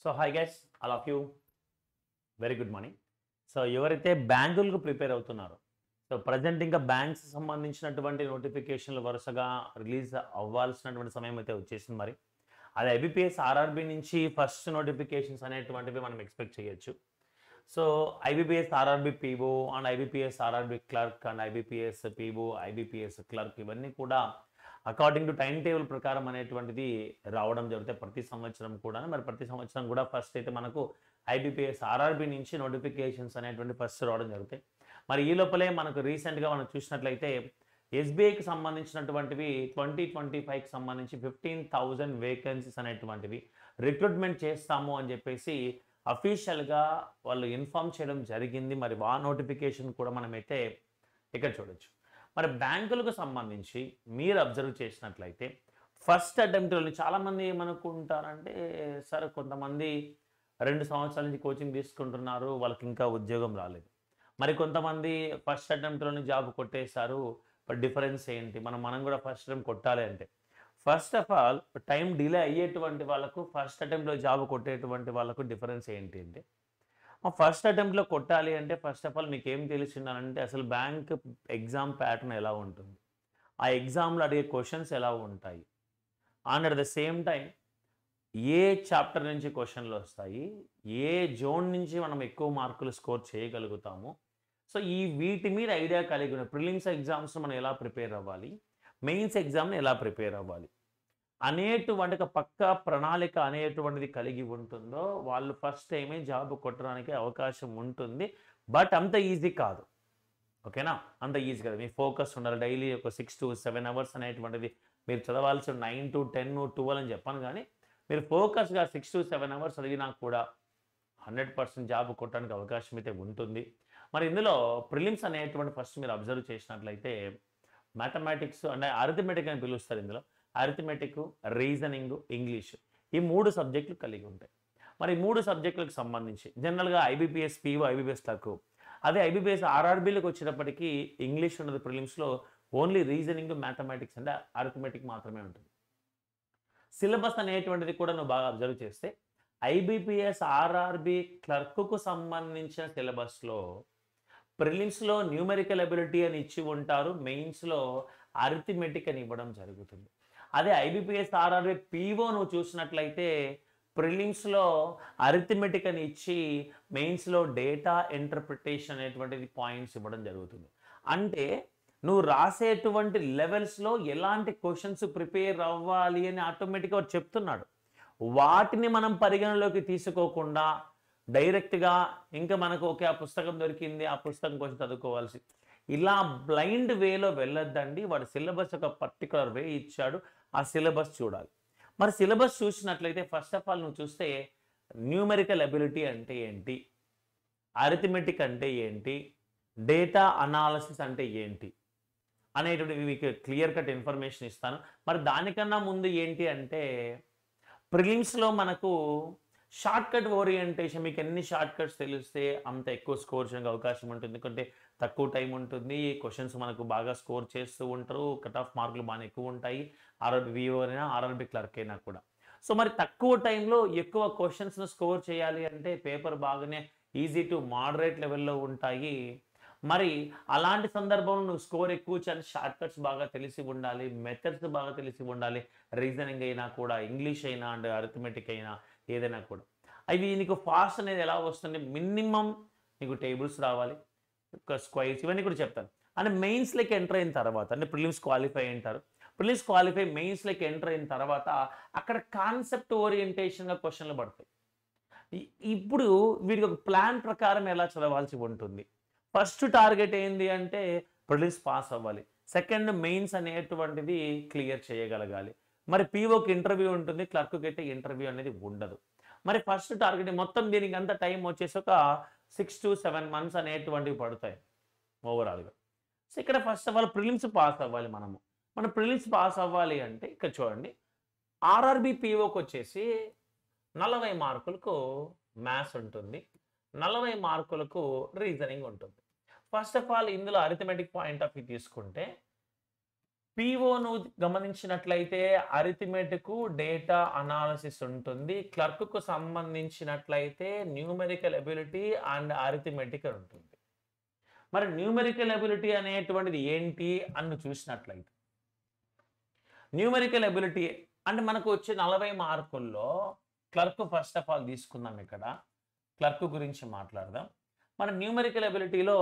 So hi guys all of you very good morning. So ఎవరైతే బ్యాంకులకు prepare అవుతున్నారో, so present ఇంకా banks సంబంధించినటువంటి నోటిఫికేషన్లు వరుసగా రిలీజ్ అవ్వాల్సినటువంటి సమయం అయితే వచ్చేసింది. మరి అది ఐబీపీఎస్ ఆర్ఆర్బీ నుంచి ఫస్ట్ నోటిఫికేషన్స్ అనేటువంటివి మనం ఎక్స్పెక్ట్ చేయొచ్చు. So IBPS RRB PO and IBPS RRB clerk and IBPS PO IBPS clerk ఇవన్నీ కూడా అకార్డింగ్ టు టైం టేబుల్ ప్రకారం అనేటువంటిది రావడం జరుగుతాయి ప్రతి సంవత్సరం కూడా. మరి ప్రతి సంవత్సరం కూడా ఫస్ట్ అయితే మనకు ఐబీపీఎస్ ఆర్ఆర్బీ నుంచి నోటిఫికేషన్స్ అనేటువంటి ఫస్ట్ రావడం జరుగుతాయి. మరి ఈ లోపలే మనకు రీసెంట్గా మనం చూసినట్లయితే ఎస్బీఐకి సంబంధించినటువంటివి 2025కి సంబంధించి 15,000 వేకెన్సీస్ అనేటువంటివి రిక్రూట్మెంట్ చేస్తాము అని చెప్పేసి అఫీషియల్గా వాళ్ళు ఇన్ఫార్మ్ చేయడం జరిగింది. మరి ఆ నోటిఫికేషన్ కూడా మనమైతే ఇక్కడ చూడొచ్చు. మరి బ్యాంకులకు సంబంధించి మీరు అబ్జర్వ్ చేసినట్లయితే ఫస్ట్ అటెంప్ట్లోని చాలామంది ఏమనుకుంటారంటే, సరే కొంతమంది 2 సంవత్సరాల నుంచి కోచింగ్ తీసుకుంటున్నారు, వాళ్ళకి ఇంకా ఉద్యోగం రాలేదు. మరి కొంతమంది ఫస్ట్ అటెంప్ట్లోని జాబ్ కొట్టేశారు, బట్ డిఫరెన్స్ ఏంటి, మనం కూడా ఫస్ట్ అటెంప్ట్ కొట్టాలి అంటే, first of all time delay అయ్యేటువంటి వాళ్ళకు ఫస్ట్ అటెంప్ట్లో జాబ్ కొట్టేటువంటి వాళ్ళకు డిఫరెన్స్ ఏంటి అంటే, ఫస్ట్ అటెంప్ట్లో కొట్టాలి అంటే ఫస్ట్ ఆఫ్ ఆల్ మీకు ఏం తెలిసిండాలంటే అసలు బ్యాంక్ ఎగ్జామ్ ప్యాటర్న్ ఎలా ఉంటుంది, ఆ ఎగ్జామ్లో అడిగే క్వశ్చన్స్ ఎలా ఉంటాయి, and at the same time A chapter నుంచి క్వశ్చన్లు వస్తాయి, ఏ జోన్ నుంచి మనం ఎక్కువ మార్కులు స్కోర్ చేయగలుగుతాము. సో వీటి మీద ఐడియా కలిగి ఉన్న ప్రిలిమ్స్ ఎగ్జామ్స్ మనం ఎలా ప్రిపేర్ అవ్వాలి, మెయిన్స్ ఎగ్జామ్ని ఎలా ప్రిపేర్ అవ్వాలి అనేటువంటి ఒక పక్కా ప్రణాళిక అనేటువంటిది కలిగి ఉంటుందో వాళ్ళు ఫస్ట్ టైమే జాబ్ కొట్టడానికి అవకాశం ఉంటుంది. బట్ అంత ఈజీ కాదు, ఓకేనా, అంత ఈజీ కాదు. మీ ఫోకస్ ఉండాలి. డైలీ ఒక 6 to 7 అవర్స్ అనేటువంటిది మీరు చదవాల్సి 9 to 10, 12 అని చెప్పాను, కానీ మీరు ఫోకస్గా 6 to 7 అవర్స్ చదివినా కూడా 100% జాబ్ కొట్టడానికి అవకాశం అయితే ఉంటుంది. మరి ఇందులో ప్రిలిమ్స్ అనేటువంటి ఫస్ట్ మీరు అబ్జర్వ్ చేసినట్లయితే మ్యాథమెటిక్స్ అంటే అరిథమెటిక్ అని పిలుస్తారు. ఇందులో అరిథమెటిక్, రీజనింగ్, ఇంగ్లీష్ ఈ 3 సబ్జెక్టులు కలిగి ఉంటాయి. మరి 3 సబ్జెక్టులకు సంబంధించి జనరల్గా ఐబీపీఎస్ పీఓ, ఐబీపీఎస్ క్లర్క్, అదే ఐబీపీఎస్ ఆర్ఆర్బీలకు వచ్చేటప్పటికి ఇంగ్లీష్ ఉన్నది ప్రిలిమ్స్లో, ఓన్లీ రీజనింగ్, మ్యాథమెటిక్స్ అంటే అరిథమెటిక్ మాత్రమే ఉంటుంది. సిలబస్ అనేటువంటిది కూడా నువ్వు బాగా అబ్జర్వ్ చేస్తే ఐబీపీఎస్ ఆర్ఆర్బీ క్లర్క్కు సంబంధించిన సిలబస్లో ప్రిలిమ్స్లో న్యూమెరికల్ అబిలిటీ అని ఇచ్చి ఉంటారు, మెయిన్స్లో అరిథమెటిక్ అని ఇవ్వడం జరుగుతుంది. అదే ఐబీపీఎస్ ఆర్ఆర్బీ పీఓ నువ్వు చూసినట్లయితే ప్రిలిమ్స్లో అరిథమెటిక్ అని ఇచ్చి మెయిన్స్లో డేటా ఇంటర్ప్రిటేషన్ అనేటువంటిది పాయింట్స్ ఇవ్వడం జరుగుతుంది. అంటే నువ్వు రాసేటువంటి లెవెల్స్లో ఎలాంటి క్వశ్చన్స్ ప్రిపేర్ అవ్వాలి అని ఆటోమేటిక్గా చెప్తున్నాడు. వాటిని మనం పరిగణలోకి తీసుకోకుండా డైరెక్ట్గా ఇంకా మనకు ఓకే ఆ పుస్తకం దొరికింది, ఆ పుస్తకం కొంచెం చదువుకోవాల్సి, ఇలా బ్లైండ్ వేలో వెళ్ళొద్దండి. వాడు సిలబస్ ఒక పర్టికులర్ వే ఇచ్చాడు, ఆ సిలబస్ చూడాలి. మరి సిలబస్ చూసినట్లయితే ఫస్ట్ ఆఫ్ ఆల్ నువ్వు చూస్తే న్యూమెరికల్ అబిలిటీ అంటే ఏంటి, అరిథమెటిక్ అంటే ఏంటి, డేటా అనాలిసిస్ అంటే ఏంటి అనేటువంటి మీకు క్లియర్ కట్ ఇన్ఫర్మేషన్ ఇస్తాను. మరి దానికన్నా ముందు ఏంటి అంటే ప్రిలిమ్స్లో మనకు షార్ట్ కట్ ఓరియంటేషన్, మీకు ఎన్ని షార్ట్ కట్స్ తెలిస్తే అంత ఎక్కువ స్కోర్ చేయడానికి అవకాశం ఉంటుంది. ఎందుకంటే తక్కువ టైం ఉంటుంది, క్వశ్చన్స్ మనకు బాగా స్కోర్ చేస్తూ ఉంటారు, కట్ ఆఫ్ మార్కులు బాగా ఎక్కువ ఉంటాయి, ఆర్ఆర్బీ విఓ అయినా ఆర్ఆర్బీ క్లర్క్ అయినా కూడా. సో మరి తక్కువ టైంలో ఎక్కువ క్వశ్చన్స్ను స్కోర్ చేయాలి అంటే పేపర్ బాగానే ఈజీ టు మోడరేట్ లెవెల్లో ఉంటాయి. మరి అలాంటి సందర్భంలో నువ్వు స్కోర్ ఎక్కువ చేయాలి, షార్ట్ కట్స్ బాగా తెలిసి ఉండాలి, మెథడ్స్ బాగా తెలిసి ఉండాలి, రీజనింగ్ అయినా కూడా, ఇంగ్లీష్ అయినా అండ్ అరిథమెటిక్ అయినా ఏదైనా కూడా. అవి నీకు ఫాస్ట్ అనేది ఎలా వస్తుంది, మినిమం నీకు టేబుల్స్ రావాలి, స్క్వైర్స్ ఇవన్నీ కూడా చెప్తాను. అంటే మెయిన్స్లోకి ఎంటర్ అయిన తర్వాత అంటే ప్రిలిమ్స్ క్వాలిఫై అంటారు, ప్రిలిమ్స్ క్వాలిఫై మెయిన్స్లోకి ఎంటర్ అయిన తర్వాత అక్కడ కాన్సెప్ట్ ఓరియంటేషన్గా క్వశ్చన్లు పడతాయి. ఇప్పుడు వీడికి ఒక ప్లాన్ ప్రకారం ఎలా చదవాల్సి ఉంటుంది. ఫస్ట్ టార్గెట్ ఏంది అంటే ప్రిలిమ్స్ పాస్ అవ్వాలి, సెకండ్ మెయిన్స్ అనేటువంటిది క్లియర్ చేయగలగాలి. మరి పీఓకి ఇంటర్వ్యూ ఉంటుంది, క్లర్క్కి అయితే ఇంటర్వ్యూ అనేది ఉండదు. మరి ఫస్ట్ టార్గెట్ మొత్తం దీనికి అంత టైం వచ్చేసి ఒక 6 to 7 months అనేటువంటివి పడతాయి ఓవరాల్గా. సో ఇక్కడ first of all prelims pass అవ్వాలి. మన ప్రిలిమ్స్ పాస్ అవ్వాలి అంటే ఇక్కడ చూడండి, ఆర్ఆర్బీ పీఓకి వచ్చేసి 40 మార్కులకు మ్యాథ్స్ ఉంటుంది, 40 మార్కులకు రీజనింగ్ ఉంటుంది. ఫస్ట్ ఆఫ్ ఆల్ ఇందులో అరిథమెటిక్ పాయింట్ ఆఫ్ వ్యూ తీసుకుంటే పీఓను గమనించినట్లయితే అరిథమెటిక్ డేటా అనాలిసిస్ ఉంటుంది. క్లర్క్కు సంబంధించినట్లయితే న్యూమెరికల్ ఎబిలిటీ అండ్ అరిథమెటిక్ ఉంటుంది. మరి న్యూమెరికల్ ఎబిలిటీ అనేటువంటిది ఏంటి అని చూసినట్లయితే, న్యూమెరికల్ ఎబిలిటీ అంటే మనకు వచ్చే 40 మార్కుల్లో క్లర్క్ ఫస్ట్ ఆఫ్ ఆల్ తీసుకుందాం. ఇక్కడ క్లర్క్ గురించి మాట్లాడదాం. మన న్యూమెరికల్ ఎబిలిటీలో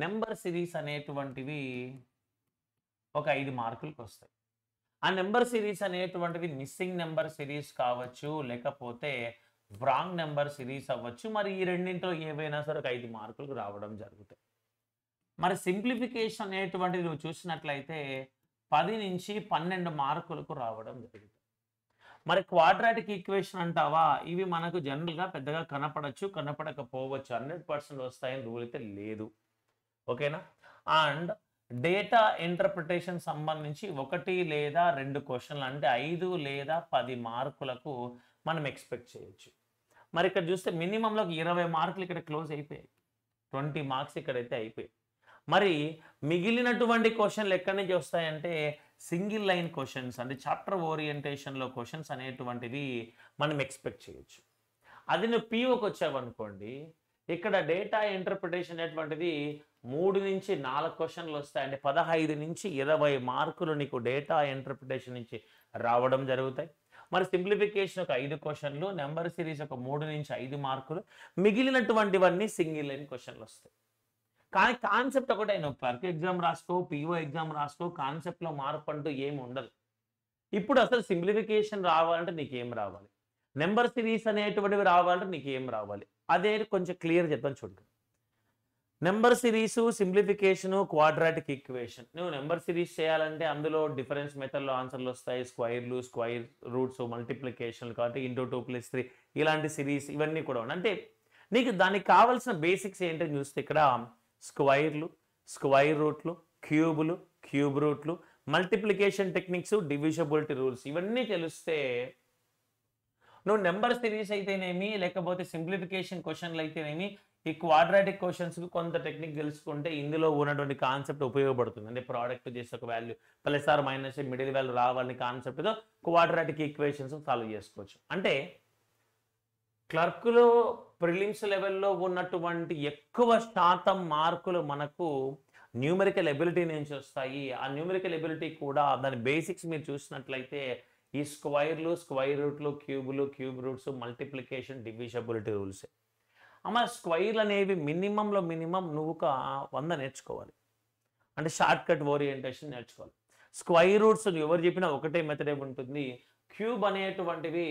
నెంబర్ సిరీస్ అనేటువంటివి ఒక 5 మార్కులకు వస్తాయి. ఆ నెంబర్ సిరీస్ అనేటువంటివి మిస్సింగ్ నెంబర్ సిరీస్ కావచ్చు, లేకపోతే రాంగ్ నెంబర్ సిరీస్ అవ్వచ్చు. మరి ఈ రెండింటిలో ఏవైనా సరే ఒక 5 మార్కులకు రావడం జరుగుతాయి. మరి సింప్లిఫికేషన్ అనేటువంటిది నువ్వు చూసినట్లయితే 10 నుంచి 12 మార్కులకు రావడం జరుగుతుంది. మరి క్వాడ్రాటిక్ ఈక్వేషన్ అంటావా, ఇవి మనకు జనరల్గా పెద్దగా కనపడచ్చు, కనపడకపోవచ్చు. 100% వస్తాయని రూల్ అయితే లేదు. ఓకేనా? అండ్ డేటా ఇంటర్ప్రిటేషన్ సంబంధించి 1 లేదా 2 క్వశ్చన్లు అంటే 5 లేదా 10 మార్కులకు మనం ఎక్స్పెక్ట్ చేయొచ్చు. మరి ఇక్కడ చూస్తే మినిమంలో 20 మార్కులు ఇక్కడ క్లోజ్ అయిపోయాయి. 20 మార్క్స్ ఇక్కడైతే అయిపోయాయి. మరి మిగిలినటువంటి క్వశ్చన్లు ఎక్కడి నుంచి వస్తాయంటే సింగిల్ లైన్ క్వశ్చన్స్, అంటే చాప్టర్ ఓరియంటేషన్లో క్వశ్చన్స్ అనేటువంటివి మనం ఎక్స్పెక్ట్ చేయొచ్చు. అది నువ్వు పీఓకి వచ్చావనుకోండి, ఇక్కడ డేటా ఇంటర్ప్రిటేషన్ అనేటువంటిది 3 నుంచి 4 క్వశ్చన్లు వస్తాయి. అంటే 15 నుంచి 20 మార్కులు నీకు డేటా ఇంటర్ప్రిటేషన్ నుంచి రావడం జరుగుతాయి. మరి సింప్లిఫికేషన్ ఒక 5 క్వశ్చన్లు, నెంబర్ సిరీస్ ఒక 3 నుంచి 5 మార్కులు, మిగిలినటువంటివన్నీ సింగిల్ లైన్ క్వశ్చన్లు వస్తాయి. కానీ కాన్సెప్ట్ ఒకటే, నువ్వు క్లర్క్ ఎగ్జామ్ రాసుకో, పీఓ ఎగ్జామ్ రాసుకో, కాన్సెప్ట్లో మార్పు అంటూ ఏమి ఉండదు. ఇప్పుడు అసలు సింప్లిఫికేషన్ రావాలంటే నీకేం రావాలి, నెంబర్ సిరీస్ అనేటువంటివి రావాలంటే నీకేం రావాలి, అదే కొంచెం క్లియర్ చెప్తాను చూడండి. Number series, simplification, quadratic equation. నువ్వు నెంబర్ సిరీస్ చేయాలంటే అందులో డిఫరెన్స్ మెథడ్లో ఆన్సర్లు వస్తాయి. స్క్వైర్లు, స్క్వైర్ రూట్స్, మల్టిప్లికేషన్లు కాబట్టి ఇంటూ 2+3 ఇలాంటి సిరీస్ ఇవన్నీ కూడా ఉన్నాయి. అంటే నీకు దానికి కావాల్సిన బేసిక్స్ ఏంటని చూస్తే ఇక్కడ స్క్వైర్లు, స్క్వైర్ రూట్లు, క్యూబులు, క్యూబ్ రూట్లు, మల్టిప్లికేషన్ టెక్నిక్స్, డివిజబిలిటీ రూల్స్ ఇవన్నీ తెలిస్తే నువ్వు నెంబర్ సిరీస్ అయితేనేమి, లేకపోతే సింప్లిఫికేషన్ క్వశ్చన్లు అయితేనేమి, ఈ క్వాడ్రాటిక్ క్వశ్చన్స్కి కొంత టెక్నిక్ తెలుసుకుంటే ఇందులో ఉన్నటువంటి కాన్సెప్ట్ ఉపయోగపడుతుంది. అంటే ప్రోడక్ట్ చేసే ఒక value plus or minus middle value రావాలని కాన్సెప్ట్తో క్వాడ్రాటిక్ ఈక్వేషన్స్ సాల్వ్ చేసుకోవచ్చు. అంటే క్లర్క్లో ప్రిలిమ్స్ లెవెల్లో ఉన్నటువంటి ఎక్కువ శాతం మార్కులు మనకు న్యూమెరికల్ ఎబిలిటీ నుంచి వస్తాయి. ఆ న్యూమెరికల్ ఎబిలిటీ కూడా దాని బేసిక్స్ మీరు చూసినట్లయితే ఈ స్క్వైర్లు, స్క్వైర్ రూట్లు, క్యూబులు, cube roots, multiplication, divisibility rules. అమ్మ స్క్వైర్లు అనేవి మినిమంలో మినిమం నువ్వు ఒక 100 నేర్చుకోవాలి. అంటే షార్ట్ కట్ ఓరియంటేషన్ నేర్చుకోవాలి. స్క్వైర్ రూట్స్ ఎవరు చెప్పినా ఒకటే మెథడే ఉంటుంది. క్యూబ్ అనేటువంటివి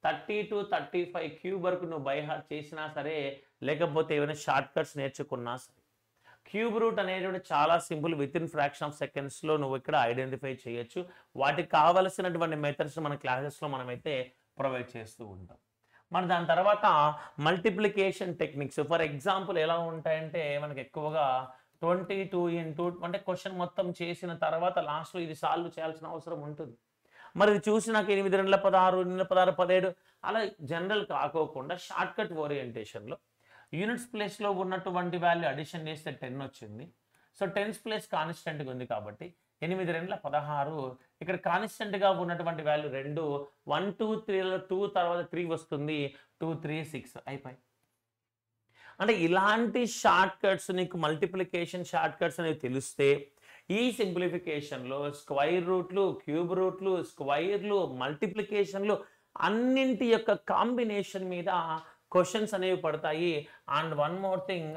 30 to 35 క్యూబ్ వరకు నువ్వు బై హార్ట్ చేసినా సరే, లేకపోతే ఏమైనా షార్ట్ కట్స్ నేర్చుకున్నా సరే. క్యూబ్ రూట్ అనేటువంటి చాలా simple, with in fraction of సెకండ్స్లో నువ్వు ఇక్కడ ఐడెంటిఫై చేయొచ్చు. వాటికి కావలసినటువంటి మెథడ్స్ మన క్లాసెస్లో మనమైతే ప్రొవైడ్ చేస్తూ ఉంటాం. మరి దాని తర్వాత మల్టిప్లికేషన్ టెక్నిక్స్. ఫర్ ఎగ్జాంపుల్ ఎలా ఉంటాయంటే మనకి ఎక్కువగా 22 into అంటే క్వశ్చన్ మొత్తం చేసిన తర్వాత లాస్ట్లో ఇది సాల్వ్ చేయాల్సిన అవసరం ఉంటుంది. మరి ఇది చూసి నాకు 8 2 16, 8 16 17 అలా జనరల్ కాకోకుండా షార్ట్ కట్ ఓరియంటేషన్లో యూనిట్స్ ప్లేస్లో ఉన్నటువంటి వాల్యూ అడిషన్ చేస్తే 10 వచ్చింది. సో 10's ప్లేస్ కాన్స్టెంట్గా ఉంది కాబట్టి 8 2 16, ఇక్కడ కాన్స్టెంట్గా ఉన్నటువంటి వాల్యూ 2, 1 2 3లో 2 తర్వాత 3 వస్తుంది, 2 3 6 అయిపోయి. అంటే ఇలాంటి షార్ట్ కట్స్ నీకు మల్టిప్లికేషన్ షార్ట్ కట్స్ అనేవి తెలిస్తే ఈ సింప్లిఫికేషన్లో స్క్వైర్ రూట్లు, క్యూబ్ రూట్లు, స్క్వైర్లు, మల్టిప్లికేషన్లు అన్నింటి యొక్క కాంబినేషన్ మీద క్వశ్చన్స్ అనేవి పడతాయి. And one more thing,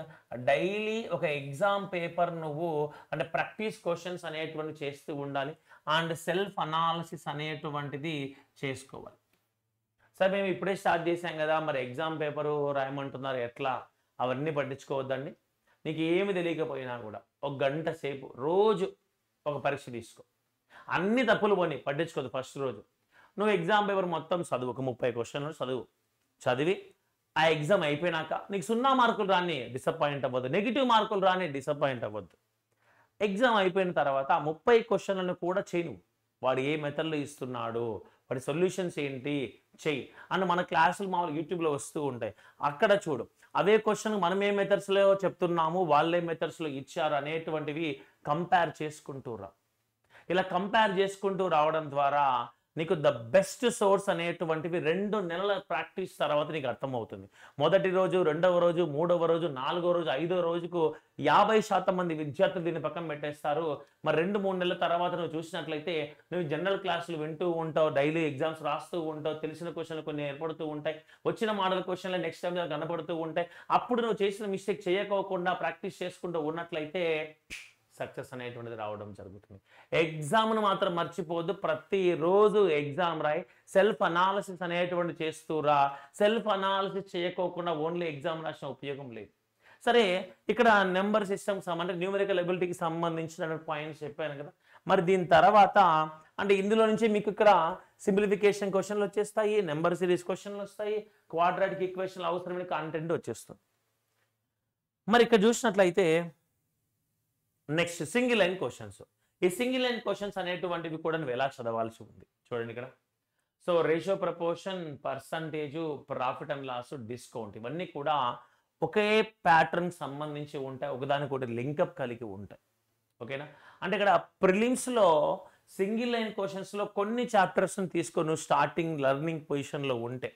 daily ఒక ఎగ్జామ్ పేపర్ నువ్వు అంటే ప్రాక్టీస్ క్వశ్చన్స్ అనేటువంటి చేస్తూ ఉండాలి. అండ్ సెల్ఫ్ అనాలిసిస్ అనేటువంటిది చేసుకోవాలి. సార్ మేము ఇప్పుడే స్టార్ట్ చేసాం కదా, మరి ఎగ్జామ్ పేపరు రాయమంటున్నారు ఎట్లా, అవన్నీ పట్టించుకోవద్దండి. నీకు ఏమి తెలియకపోయినా కూడా 1 గంట సేపు రోజు ఒక పరీక్ష తీసుకో. అన్ని తప్పులు పోనీ, పట్టించుకోదు. ఫస్ట్ రోజు నువ్వు ఎగ్జామ్ పేపర్ మొత్తం చదువు, ఒక 30 క్వశ్చన్లు చదివి ఆ ఎగ్జామ్ అయిపోయినాక నీకు 0 మార్కులు రాని డిసప్పాయింట్ అవ్వద్దు, నెగిటివ్ మార్కులు రాని డిసప్పాయింట్ అవ్వద్దు. ఎగ్జామ్ అయిపోయిన తర్వాత ఆ 30 క్వశ్చన్లను కూడా చేయను. వాడు ఏ మెథడ్లో ఇస్తున్నాడు, వాటి సొల్యూషన్స్ ఏంటి చెయ్యి. అండ్ మన క్లాసులు మామూలు యూట్యూబ్లో వస్తూ ఉంటాయి, అక్కడ చూడు. అవే క్వశ్చన్ మనం ఏ మెథడ్స్లో చెప్తున్నాము, వాళ్ళే మెథడ్స్లో ఇచ్చారు అనేటువంటివి కంపేర్ చేసుకుంటూ రా. ఇలా కంపేర్ చేసుకుంటూ రావడం ద్వారా నీకు ద బెస్ట్ సోర్స్ అనేటువంటివి 2 నెలల ప్రాక్టీస్ తర్వాత నీకు అర్థమవుతుంది. మొదటి రోజు, రెండవ రోజు, మూడవ రోజు, నాలుగో రోజు, ఐదో రోజుకు 50% మంది విద్యార్థులు దీన్ని పక్కన పెట్టేస్తారు. మరి 2-3 నెలల తర్వాత నువ్వు చూసినట్లయితే నువ్వు జనరల్ క్లాసులు వింటూ ఉంటావు, డైలీ ఎగ్జామ్స్ రాస్తూ ఉంటావు, తెలిసిన క్వశ్చన్లు కొన్ని ఏర్పడుతూ ఉంటాయి, వచ్చిన మోడల్ క్వశ్చన్లు నెక్స్ట్ టైం కనపడుతూ ఉంటాయి. అప్పుడు నువ్వు చేసిన మిస్టేక్ చేయకోకుండా ప్రాక్టీస్ చేసుకుంటూ ఉన్నట్లయితే సక్సెస్ అనేటువంటిది రావడం జరుగుతుంది. ఎగ్జామ్ను మాత్రం మర్చిపోవద్దు. ప్రతిరోజు ఎగ్జామ్ రాయి, సెల్ఫ్ అనాలిసిస్ అనేటువంటి చేస్తూరా. సెల్ఫ్ అనాలిసిస్ చేయకోకుండా ఓన్లీ ఎగ్జామ్ రాసిన ఉపయోగం లేదు. సరే, ఇక్కడ నెంబర్ సిస్టమ్స్ అంటే న్యూమరికల్ ఎబిలిటీకి సంబంధించిన పాయింట్స్ చెప్పాను కదా. మరి దీని తర్వాత అంటే ఇందులో నుంచి మీకు ఇక్కడ సింప్లిఫికేషన్ క్వశ్చన్లు వచ్చేస్తాయి, నెంబర్ సిరీస్ క్వశ్చన్లు వస్తాయి, క్వాడ్రాటిక్ ఈక్వేషన్లు అవసరమైన కంటెంట్ వచ్చేస్తుంది. మరి ఇక్కడ చూసినట్లయితే నెక్స్ట్ సింగిల్ లైన్ క్వశ్చన్స్. ఈ సింగిల్ లైన్ క్వశ్చన్స్ అనేటువంటివి కూడా నువ్వు ఎలా చదవాల్సి ఉంది చూడండి ఇక్కడ. So ratio, proportion, percentage, profit and loss, discount ఇవన్నీ కూడా ఒకే ప్యాటర్న్ సంబంధించి ఉంటాయి, ఒకదానికొకటి లింకప్ కలిగి ఉంటాయి. ఓకేనా? అంటే ఇక్కడ ప్రిలిమ్స్లో సింగిల్ లైన్ క్వశ్చన్స్లో కొన్ని చాప్టర్స్ని తీసుకొని నువ్వు స్టార్టింగ్ లెర్నింగ్ పొజిషన్లో ఉంటే,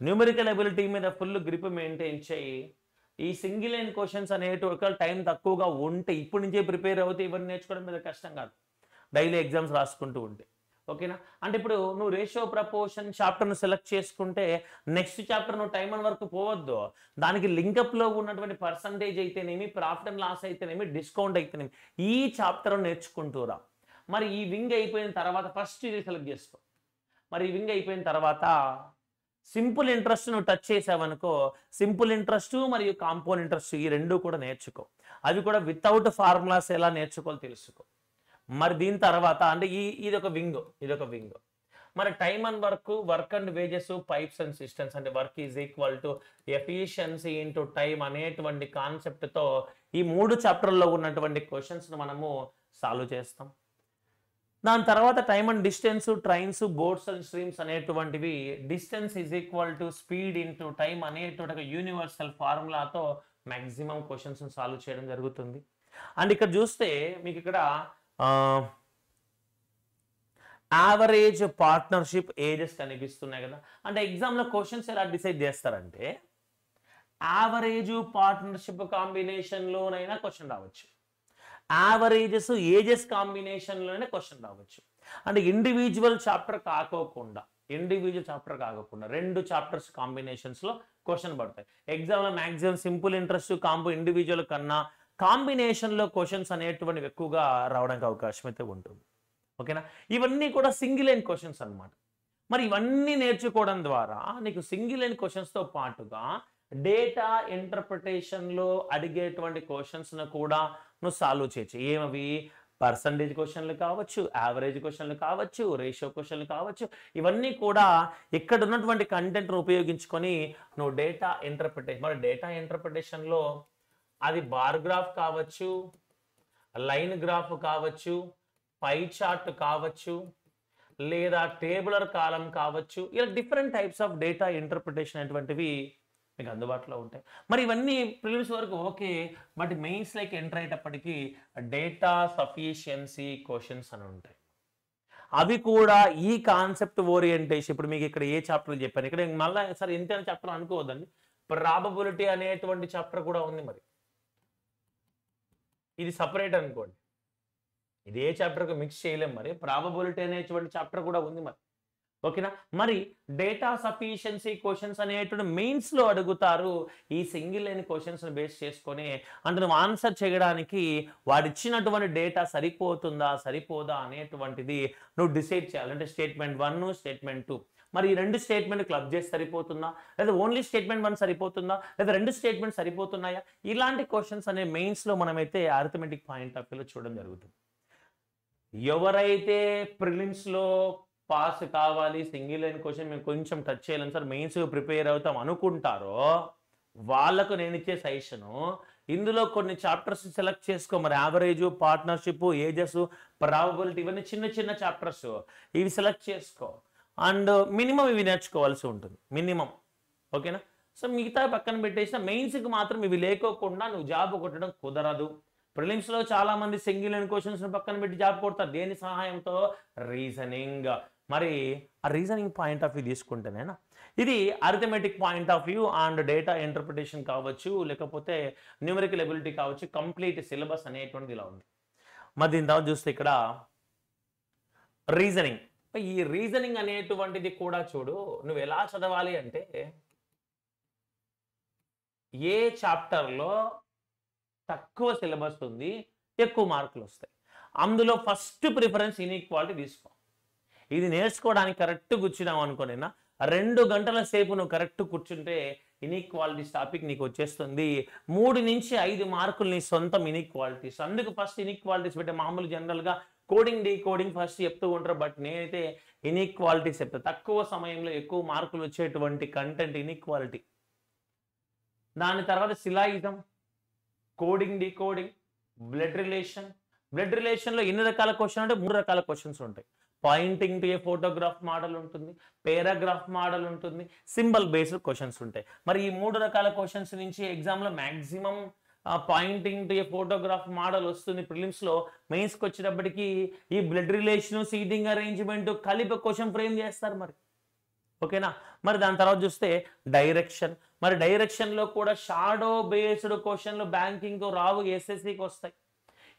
న్యూమరికల్ ఎబిలిటీ మీద ఫుల్ గ్రిప్ మెయింటైన్ చేయి. ఈ సింగిల్ లైన్ క్వశ్చన్స్ అనేవి ఒకవేళ టైం తక్కువగా ఉంటే ఇప్పటి నుంచే ప్రిపేర్ అవుతే ఇవన్నీ నేర్చుకోవడం మీద కష్టం కాదు, డైలీ ఎగ్జామ్స్ రాసుకుంటూ ఉంటే. ఓకేనా? అంటే ఇప్పుడు నువ్వు రేషియో, ప్రపోర్షన్ చాప్టర్ను సెలెక్ట్ చేసుకుంటే నెక్స్ట్ చాప్టర్ నువ్వు టైం అని వరకు పోవద్దు. దానికి లింకప్లో ఉన్నటువంటి పర్సంటేజ్ అయితేనేమి, ప్రాఫిట్ అండ్ లాస్ అయితేనేమి, డిస్కౌంట్ అయితేనేమి ఈ చాప్టర్ నేర్చుకుంటూరా. మరి ఈ వింగ్ అయిపోయిన తర్వాత ఫస్ట్ ఇది సెలెక్ట్ చేసుకో. మరి ఈ వింగ్ అయిపోయిన తర్వాత సింపుల్ ఇంట్రెస్ట్ నువ్వు టచ్ చేసావనుకో, సింపుల్ ఇంట్రెస్ట్ మరియు కాంపౌండ్ ఇంట్రెస్ట్ ఈ రెండు కూడా నేర్చుకో. అవి కూడా వితౌట్ ఫార్ములాస్ ఎలా నేర్చుకోవాలో తెలుసుకో. మరి దీని తర్వాత అంటే ఇదొక వింగ్. మరి time and work and wages, pipes and systems అంటే work is equal to efficiency into time అనేటువంటి కాన్సెప్ట్తో ఈ 3 చాప్టర్లో ఉన్నటువంటి క్వశ్చన్స్ మనము సాల్వ్ చేస్తాం. దాని తర్వాత time and distance, trains, boats and streams అనేటువంటివి distance is equal to speed into time అనేటువంటి ఒక యూనివర్సల్ ఫార్ములాతో మ్యాక్సిమం క్వశ్చన్స్ సాల్వ్ చేయడం జరుగుతుంది. అండ్ ఇక్కడ చూస్తే మీకు ఇక్కడ యావరేజ్, పార్ట్నర్షిప్, ఏజెస్ కనిపిస్తున్నాయి కదా. అంటే ఎగ్జామ్లో క్వశ్చన్స్ ఎలా డిసైడ్ చేస్తారంటే యావరేజ్, పార్ట్నర్షిప్ కాంబినేషన్లోనైనా క్వశ్చన్ రావచ్చు, యావరేజెస్, ఏజెస్ కాంబినేషన్లోనే క్వశ్చన్ రావచ్చు. అంటే ఇండివిజువల్ చాప్టర్ కాకోకుండా 2 చాప్టర్స్ కాంబినేషన్స్లో క్వశ్చన్ పడతాయి. ఎగ్జామ్లో మ్యాక్సిమం సింపుల్ ఇంట్రెస్ట్, ఇండివిజువల్ కన్నా కాంబినేషన్లో క్వశ్చన్స్ అనేటువంటివి ఎక్కువగా రావడానికి అవకాశం అయితే ఉంటుంది. ఓకేనా? ఇవన్నీ కూడా సింగిల్ లైన్ క్వశ్చన్స్ అన్నమాట. మరి ఇవన్నీ నేర్చుకోవడం ద్వారా నీకు సింగిల్ లైన్ క్వశ్చన్స్తో పాటుగా డేటా ఇంటర్ప్రిటేషన్లో అడిగేటువంటి క్వశ్చన్స్ను కూడా నువ్వు సాల్వ్ చేయొచ్చు. ఏమవి? పర్సంటేజ్ క్వశ్చన్లు కావచ్చు, యావరేజ్ క్వశ్చన్లు కావచ్చు, రేషియో క్వశ్చన్లు కావచ్చు. ఇవన్నీ కూడా ఇక్కడ ఉన్నటువంటి కంటెంట్ను ఉపయోగించుకొని నువ్వు డేటా ఇంటర్ప్రిటేషన్, మరి డేటా ఇంటర్ప్రిటేషన్లో అది బార్ గ్రాఫ్ కావచ్చు, లైన్ గ్రాఫ్ కావచ్చు, పై చార్ట్ కావచ్చు, లేదా టేబులర్ కాలం కావచ్చు. ఇలా different types of data interpretation అనేటువంటివి మీకు అందుబాటులో ఉంటాయి. మరి ఇవన్నీ ప్రిలిమ్స్ వరకు okay, but mains like enter అయ్యేటప్పటికీ డేటా సఫిషియన్సీ క్వశ్చన్స్ అని ఉంటాయి. అవి కూడా ఈ కాన్సెప్ట్ ఓరియంటేషన్. ఇప్పుడు మీకు ఇక్కడ ఏ చాప్టర్ చెప్పాను, ఇక్కడ మళ్ళీ సరే ఇంత చాప్టర్ అనుకోవద్దండి, ప్రాబబిలిటీ అనేటువంటి చాప్టర్ కూడా ఉంది. మరి ఇది సపరేట్ అనుకోండి, ఇది ఏ చాప్టర్కి మిక్స్ చేయలేం. మరి ప్రాబబిలిటీ అనేటువంటి చాప్టర్ కూడా ఉంది. మరి ఓకేనా? మరి డేటా సఫిషియన్సీ క్వశ్చన్స్ అనేటువంటి మెయిన్స్లో అడుగుతారు. ఈ సింగిల్ లైన్ క్వశ్చన్స్ని బేస్ చేసుకొని అంటే నువ్వు ఆన్సర్ చేయడానికి వాడిచ్చినటువంటి డేటా సరిపోదా అనేటువంటిది నువ్వు డిసైడ్ చేయాలి. అంటే స్టేట్మెంట్ 1, స్టేట్మెంట్ 2, మరి ఈ 2 స్టేట్మెంట్ క్లబ్ చేసి సరిపోతుందా, లేదా ఓన్లీ స్టేట్మెంట్ 1 సరిపోతుందా, లేదా 2 స్టేట్మెంట్ సరిపోతున్నాయా? ఇలాంటి క్వశ్చన్స్ అనే మెయిన్స్లో మనమైతే అరిథమెటిక్ పాయింట్ ఆఫ్ వ్యూలో చూడడం జరుగుతుంది. ఎవరైతే ప్రిలిమ్స్లో పాస్ కావాలి, సింగిల్ లైన్ క్వశ్చన్ మేము కొంచెం టచ్ చేయాలని సార్ మెయిన్స్ ప్రిపేర్ అవుతాం అనుకుంటారో వాళ్ళకు నేను ఇచ్చే సజెషను, ఇందులో కొన్ని చాప్టర్స్ సెలెక్ట్ చేసుకో. మరి యావరేజ్, పార్ట్నర్షిప్, ఏజెస్, ప్రాబబిలిటీ ఇవన్నీ చిన్న చాప్టర్స్, ఇవి సెలెక్ట్ చేసుకో. అండ్ మినిమం ఇవి నేర్చుకోవాల్సి ఉంటుంది, మినిమం. ఓకేనా? సో మిగతా పక్కన పెట్టేసిన మెయిన్స్కి మాత్రం ఇవి లేకోకుండా నువ్వు జాబ్ కొట్టడం కుదరదు. ప్రిలిమ్స్లో చాలా మంది సింగిల్ అండ్ క్వశ్చన్స్ పక్కన పెట్టి జాబ్ కొడతారు. దేని సహాయంతో? రీజనింగ్. మరి ఆ రీజనింగ్ పాయింట్ ఆఫ్ వ్యూ తీసుకుంటేనేనా ఇది arithmetic point of view and data interpretation కావచ్చు, లేకపోతే న్యూమరికల్ ఎబిలిటీ కావచ్చు, కంప్లీట్ సిలబస్ అనేటువంటిది ఇలా ఉంది. మరి దీని తర్వాత చూస్తే ఇక్కడ రీజనింగ్. ఈ రీజనింగ్ అనేటువంటిది కూడా చూడు, నువ్వు ఎలా చదవాలి అంటే ఏ చాప్టర్లో తక్కువ సిలబస్ ఉంది, ఎక్కువ మార్కులు వస్తాయి, అందులో ఫస్ట్ ప్రిఫరెన్స్ ఇన్ఈక్వాలిటీ తీసుకో. ఇది నేర్చుకోవడానికి కరెక్ట్ కూర్చున్నావు అనుకోనేనా 2 గంటల సేపు నువ్వు కరెక్ట్ కూర్చుంటే ఇన్ఈక్వాలిటీస్ టాపిక్ నీకు వచ్చేస్తుంది. 3 నుంచి 5 మార్కులు నీ సొంతం ఇన్ఈక్వాలిటీస్. అందుకు ఫస్ట్ ఇన్ఈక్వాలిటీస్ పెట్టే. మామూలు జనరల్గా కోడింగ్ డీకోడింగ్ ఫస్ట్ చెప్తూ ఉంటారు, బట్ నేనైతే ఇన్ఈక్వాలిటీస్ చెప్తా. తక్కువ సమయంలో ఎక్కువ మార్కులు వచ్చేటువంటి కంటెంట్ ఇన్ఈక్వాలిటీ. దాని తర్వాత syllogism, coding decoding, blood relation. Blood రిలేషన్లో ఎన్ని రకాల క్వశ్చన్ అంటే 3 రకాల క్వశ్చన్స్ ఉంటాయి. Pointing to A photograph model ఉంటుంది, పారాగ్రాఫ్ మోడల్ ఉంటుంది, సింబల్ బేస్డ్ క్వశ్చన్స్ ఉంటాయి. మరి ఈ 3 రకాల క్వశ్చన్స్ నుంచి ఎగ్జామ్లో maximum pointing to A photograph model వస్తుంది. ప్రిలిమ్స్లో మెయిన్స్కి వచ్చేటప్పటికి ఈ బ్లడ్ రిలేషన్, సీటింగ్ అరేంజ్మెంట్ కలిపి క్వశ్చన్ ఫ్రేమ్ చేస్తారు మరి. ఓకేనా? మరి దాని తర్వాత చూస్తే డైరెక్షన్. మరి డైరెక్షన్లో కూడా షాడో బేస్డ్ క్వశ్చన్లు బ్యాంకింగ్ రావు, ఎస్ఎస్సికి వస్తాయి.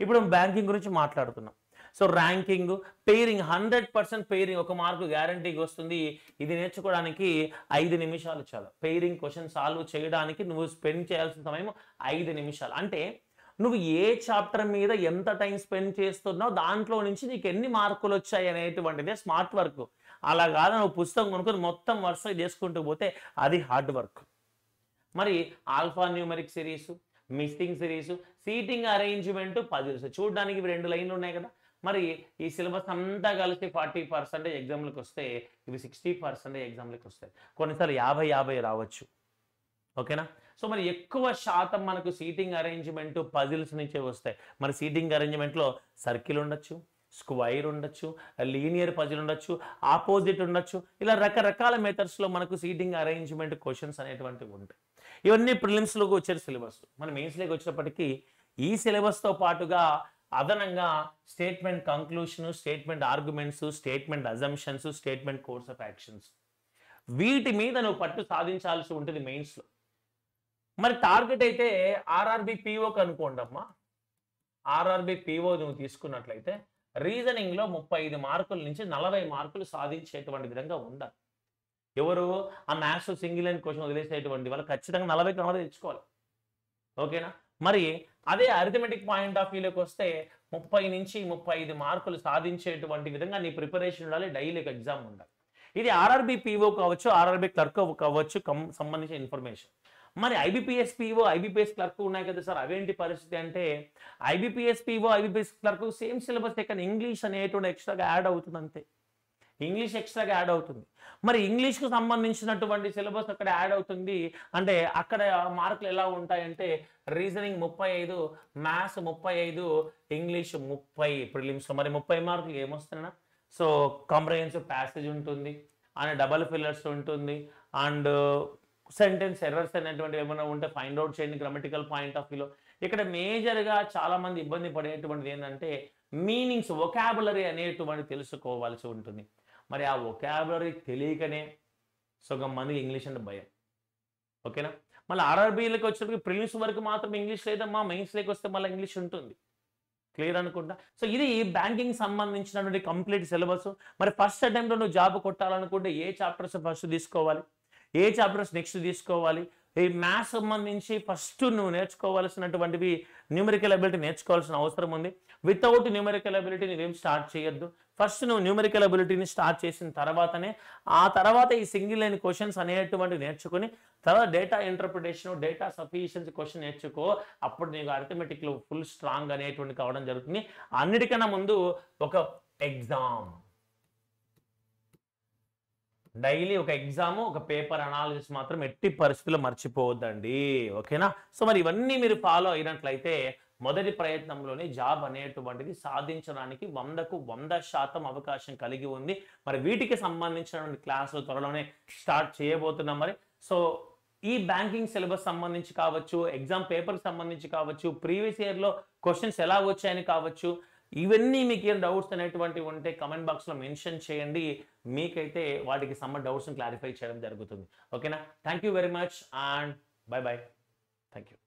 ఇప్పుడు బ్యాంకింగ్ గురించి మాట్లాడుతున్నాం. So ranking, pairing, 100% pairing 1 mark గ్యారంటీగా వస్తుంది. ఇది నేర్చుకోవడానికి 5 నిమిషాలు చాలు. పెయిరింగ్ క్వశ్చన్ సాల్వ్ చేయడానికి నువ్వు స్పెండ్ చేయాల్సిన సమయం 5 నిమిషాలు. అంటే నువ్వు ఏ చాప్టర్ మీద ఎంత టైం స్పెండ్ చేస్తున్నావు, దాంట్లో నుంచి నీకు ఎన్ని మార్కులు వచ్చాయి అనేటువంటిదే స్మార్ట్ వర్క్. అలా కాదు నువ్వు పుస్తకం కొనుక్కొని మొత్తం వరుస చేసుకుంటూ పోతే అది హార్డ్ వర్క్. మరి alpha numeric series, missing series, seating arrangement, puzzles. చూడడానికి 2 లైన్లు ఉన్నాయి కదా. మరి ఈ సిలబస్ అంతా కలిసి 40% ఎగ్జామ్లకు వస్తే ఇవి 60% ఎగ్జామ్లకు వస్తాయి. కొన్నిసార్లు 50-50 రావచ్చు. ఓకేనా? సో మరి ఎక్కువ శాతం మనకు సీటింగ్ అరేంజ్మెంట్, పజిల్స్ నుంచే వస్తాయి. మరి సీటింగ్ అరేంజ్మెంట్లో సర్కిల్ ఉండొచ్చు, స్క్వైర్ ఉండొచ్చు, లీనియర్ పజిల్ ఉండొచ్చు, ఆపోజిట్ ఉండొచ్చు. ఇలా రకరకాల మెథడ్స్లో మనకు సీటింగ్ అరేంజ్మెంట్ క్వశ్చన్స్ అనేటువంటివి ఉంటాయి. ఇవన్నీ ప్రిలిమ్స్లోకి వచ్చే సిలబస్. మన మెయిన్స్లోకి వచ్చేటప్పటికి ఈ సిలబస్తో పాటుగా అదనంగా statement conclusion, statement arguments, statement assumptions, statement course of actions, వీటి మీద నువ్వు పట్టు సాధించాల్సి ఉంటుంది మెయిన్స్లో. మరి టార్గెట్ అయితే ఆర్ఆర్బి పిఓకి అనుకోండి అమ్మా. ఆర్ఆర్బి పిఓ నువ్వు తీసుకున్నట్లయితే రీజనింగ్లో 35 మార్కుల నుంచి 40 మార్కులు సాధించేటువంటి విధంగా ఉండాలి. ఎవరు ఆ మ్యాథ్స్ సింగిల్ అండ్ క్వశ్చన్ వదిలేసేటువంటి వాళ్ళు ఖచ్చితంగా 40కి 40 తెచ్చుకోవాలి. ఓకేనా? మరి అదే అరిథమెటిక్ పాయింట్ ఆఫ్ వ్యూలోకి వస్తే 30 నుంచి 35 మార్కులు సాధించేటువంటి విధంగా నీ ప్రిపరేషన్ ఉండాలి. డైలీ ఎగ్జామ్ ఉండాలి. ఇది ఆర్ఆర్బి పిఓ కావచ్చు, ఆర్ఆర్బి క్లర్క్ కావచ్చు, సంబంధించిన ఇన్ఫర్మేషన్. మరి ఐబిపిఎస్ పిఓ, ఐబిపిఎస్ క్లర్క్ ఉన్నాయి కదా సార్, అవేంటి పరిస్థితి అంటే IBPS PO, IBPS clerk same syllabus, కానీ ఇంగ్లీష్ అనేటువంటి ఎక్స్ట్రాగా యాడ్ అవుతుంది అంతే. ఇంగ్లీష్ ఎక్స్ట్రాగా యాడ్ అవుతుంది. మరి ఇంగ్లీష్కు సంబంధించినటువంటి సిలబస్ అక్కడ యాడ్ అవుతుంది. అంటే అక్కడ మార్కులు ఎలా ఉంటాయంటే రీజనింగ్ 35, మ్యాథ్స్ 35, ఇంగ్లీష్ 30 ప్రిలిమ్స్లో. మరి 30 మార్కులు ఏమొస్తున్నాయి? సో కాంప్రహెన్సివ్ ప్యాసేజ్ ఉంటుంది, అండ్ డబల్ ఫిల్లర్స్ ఉంటుంది, అండ్ సెంటెన్స్ ఎర్రర్స్ అనేటువంటి ఏమైనా ఉంటే ఫైండ్ అవుట్ చేయండి గ్రామటికల్ పాయింట్ ఆఫ్ వ్యూలో. ఇక్కడ మేజర్గా చాలామంది ఇబ్బంది పడేటువంటిది ఏంటంటే మీనింగ్స్, వొకాబులరీ అనేటువంటి తెలుసుకోవాల్సి ఉంటుంది. మరి ఆ వొకాబులరీ తెలియకనే సగం మంది ఇంగ్లీష్ అంటే భయం. ఓకేనా? మళ్ళీ ఆర్ఆర్బీలకు వచ్చేటప్పటికి ప్రిలిమ్స్ వరకు మాత్రం ఇంగ్లీష్ లేదమ్మా, మెయిన్స్లోకి వస్తే మళ్ళీ ఇంగ్లీష్ ఉంటుంది. క్లియర్ అనుకుంటా. సో ఇది బ్యాంకింగ్ సంబంధించినటువంటి కంప్లీట్ సిలబస్. మరి ఫస్ట్ అటెంప్ట్లో నువ్వు జాబ్ కొట్టాలనుకుంటే ఏ చాప్టర్స్ ఫస్ట్ తీసుకోవాలి, ఏ చాప్టర్స్ నెక్స్ట్ తీసుకోవాలి, ఈ మ్యాథ్స్ సంబంధించి ఫస్ట్ నువ్వు నేర్చుకోవాల్సినటువంటివి న్యూమరికల్ అబిలిటీ నేర్చుకోవాల్సిన అవసరం ఉంది. వితౌట్ న్యూమరికల్ అబిలిటీ నువ్వేం స్టార్ట్ చేయొద్దు. ఫస్ట్ నువ్వు న్యూమరికల్ అబిలిటీని స్టార్ట్ చేసిన తర్వాతనే ఆ తర్వాత ఈ సింగిల్ లైన్ క్వశ్చన్స్ అనేటువంటి నేర్చుకుని తర్వాత data interpretation, data sufficiency question నేర్చుకో. అప్పుడు నీకు అరిథమెటిక్లో ఫుల్ స్ట్రాంగ్ అనేటువంటి కావడం జరుగుతుంది. అన్నిటికన్నా ముందు ఒక ఎగ్జామ్, డైలీ ఒక ఎగ్జామ్, ఒక పేపర్ అనాలిసిస్ మాత్రం ఎట్టి పరిస్థితుల్లో మర్చిపోవద్దండి. ఓకేనా? సో మరి ఇవన్నీ మీరు ఫాలో అయినట్లయితే మొదటి ప్రయత్నంలోనే జాబ్ అనేటువంటిది సాధించడానికి 100కు 100% అవకాశం కలిగి ఉంది. మరి వీటికి సంబంధించినటువంటి క్లాసులు త్వరలోనే స్టార్ట్ చేయబోతున్నాం. మరి సో ఈ బ్యాంకింగ్ సిలబస్ సంబంధించి కావచ్చు, ఎగ్జామ్ పేపర్కి సంబంధించి కావచ్చు, ప్రీవియస్ ఇయర్లో క్వశ్చన్స్ ఎలా వచ్చాయని కావచ్చు, ఇవన్నీ మీకు ఏం డౌట్స్ అనేటువంటివి ఉంటే కమెంట్ బాక్స్లో మెన్షన్ చేయండి. మీకైతే వాటికి సమ్మ డౌట్స్ని క్లారిఫై చేయడం జరుగుతుంది. ఓకేనా? Thank you very much and by by. Thank you.